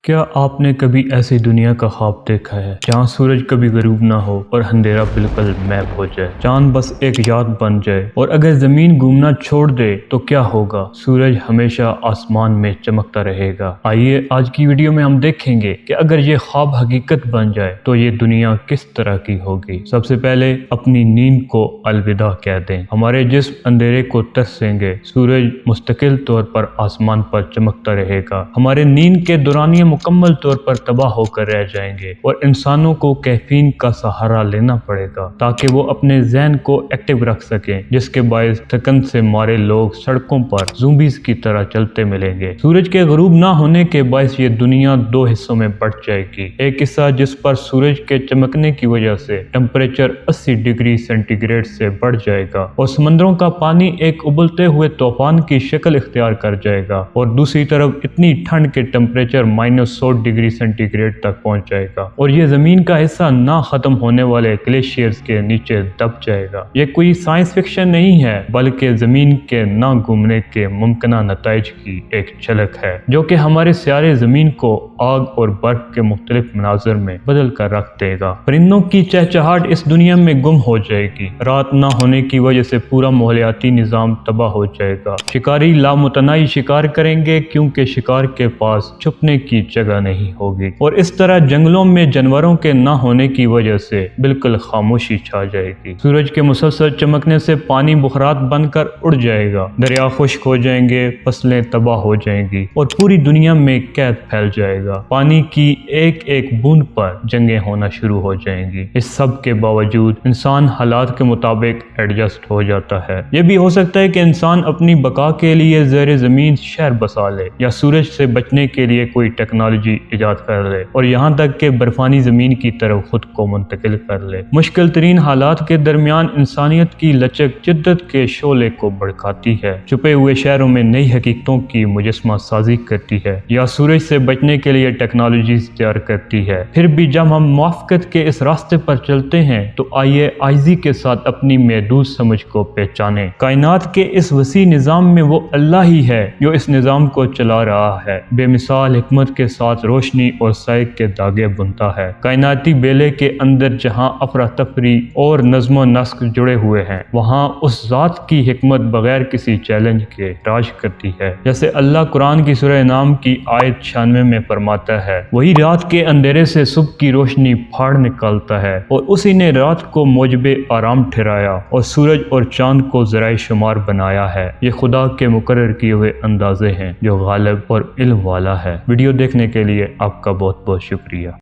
क्या आपने कभी ऐसी दुनिया का ख्वाब देखा है जहाँ सूरज कभी गरूब ना हो और अंधेरा बिल्कुल मैप हो जाए, चांद बस एक याद बन जाए और अगर जमीन घूमना छोड़ दे तो क्या होगा? सूरज हमेशा आसमान में चमकता रहेगा। आइए आज की वीडियो में हम देखेंगे कि अगर ये ख्वाब हकीकत बन जाए तो ये दुनिया किस तरह की होगी। सबसे पहले अपनी नींद को अलविदा कह दें। हमारे जिस्म अंधेरे को तरसेंगे, सूरज मुस्तकिल तौर पर आसमान पर चमकता रहेगा। हमारे नींद के दौरान ये मुकम्मल तौर पर तबाह होकर रह जाएंगे और इंसानों को कैफीन का सहारा लेना पड़ेगा ताकि वो अपने जहन को एक्टिव रख सकें, जिसके बायस थकन से मारे लोग सड़कों पर ज़ोंबीज़ की तरह चलते मिलेंगे। सूरज के गरूब ना होने के बायस ये दुनिया दो हिस्सों में बंट जाएगी। एक हिस्सा जिस पर सूरज के चमकने की वजह से टेम्परेचर 80 डिग्री सेंटीग्रेड से बढ़ जाएगा और समंदरों का पानी एक उबलते हुए तूफान की शक्ल इख्तियार कर जाएगा, और दूसरी तरफ इतनी ठंड के टेम्परेचर -100 डिग्री सेंटीग्रेड तक पहुंच जाएगा और ये जमीन का हिस्सा ना खत्म होने वाले ग्लेशियर्स के नीचे दब जाएगा। ये कोई साइंस फिक्शन नहीं है, बल्कि जमीन के ना घूमने के मुमकिना नताइज की एक झलक है जो कि हमारे सियारे जमीन को आग और बर्फ के मुख्तलिफ मनाजर में बदल कर रख देगा। परिंदों की चहचहाट इस दुनिया में गुम हो जाएगी। रात ना होने की वजह से पूरा माहौलियाती निज़ाम तबाह हो जाएगा। शिकारी लामुतनाई शिकार करेंगे क्योंकि शिकार के पास छुपने की जगह नहीं होगी, और इस तरह जंगलों में जानवरों के ना होने की वजह से बिल्कुल खामोशी छा जाएगी। सूरज के मुसलसल चमकने से पानी बुखरात बनकर उड़ जाएगा, दरिया खुश्क हो जाएंगे, फसलें तबाह हो जाएंगी और पूरी दुनिया में कैद फैल जाएगा। पानी की एक एक बूंद पर जंगें होना शुरू हो जाएंगी। इस सब के बावजूद इंसान हालात के मुताबिक एडजस्ट हो जाता है। यह भी हो सकता है कि इंसान अपनी बका के लिए ज़ेरे ज़मीन शहर बसा ले या सूरज से बचने के लिए कोई टेक्नोलॉजी इजाद कर ले और यहाँ तक कि बर्फानी ज़मीन की तरफ खुद को मुंतकिल कर ले। मुश्किल तरीन हालात के दरमियान इंसानियत की लचक जिद्दत के शोले को भड़काती है, छुपे हुए शहरों में नई हकीकतों की मुजस्मा साजी करती है या सूरज से बचने के लिए टेक्नोलॉजी तैयार करती है। फिर भी जब हम मुआफ़क़त के इस रास्ते पर चलते हैं तो आइए आइज़ी के साथ अपनी महदूद समझ को पहचाने। कायनात के इस वसी निज़ाम में वो अल्लाह ही है जो इस निज़ाम को चला रहा है, बेमिसाल हिकमत के साथ रोशनी और साइक के धागे बुनता है। कायनाती बेले के अंदर जहां अफरा तफरी और नज़्म नस्क जुड़े हुए हैं, वहां उस ज़ात की हिकमत बगैर किसी चैलेंज के राज करती है। जैसे अल्लाह कुरान की सूरह नाम की आयत 96 में फरमाता है, वही रात के अंधेरे से सुबह की रोशनी फाड़ निकालता है और उसी ने रात को मौजबे आराम ठहराया और सूरज और चांद को ज़राए शुमार बनाया है। ये खुदा के मुकर्रर किए हुए अंदाजे हैं जो गालिब और इल्म वाला है। वीडियो देखने के लिए आपका बहुत बहुत शुक्रिया।